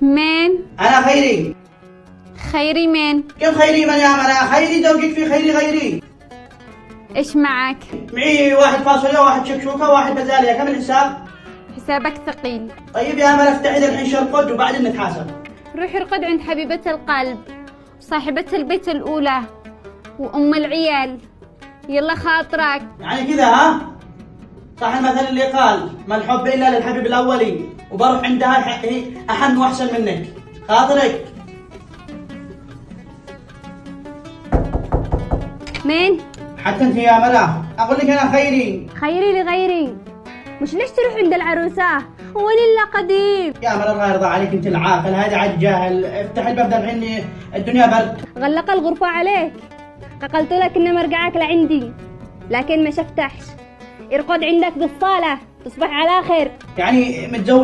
مين؟ أنا خيري. خيري مين؟ كيف خيري من يا أنا خيري زوجك في خيري غيري. إيش معك؟ معي واحد فاصوليا واحد شكشوكة واحد بزالية. كم الحساب؟ حسابك ثقيل. طيب يا أمل افتحي لي الحين شرقد وبعدين نتحاسب. روح ارقد عند حبيبة القلب وصاحبة البيت الأولى وأم العيال. يلا خاطرك. يعني كذا ها؟ صح المثل اللي قال ما الحب إلا للحبيب الأولي، وبروح عندها هي أحن وأحسن منك. خاطرك. مين؟ حتى أنت يا ملا أقول لك أنا خيري. خيري لغيري. مش ليش تروح عند العروسة؟ هو لله قديم. يا ملا الله يرضى عليك أنت العاقل هذا عاد جاهل. افتح الباب ده الحين الدنيا برد. غلق الغرفة عليك. قلت لك إن مرجعك لعندي لكن ما شفتحش. ارقد عندك بالصالة تصبح على خير. يعني متزوج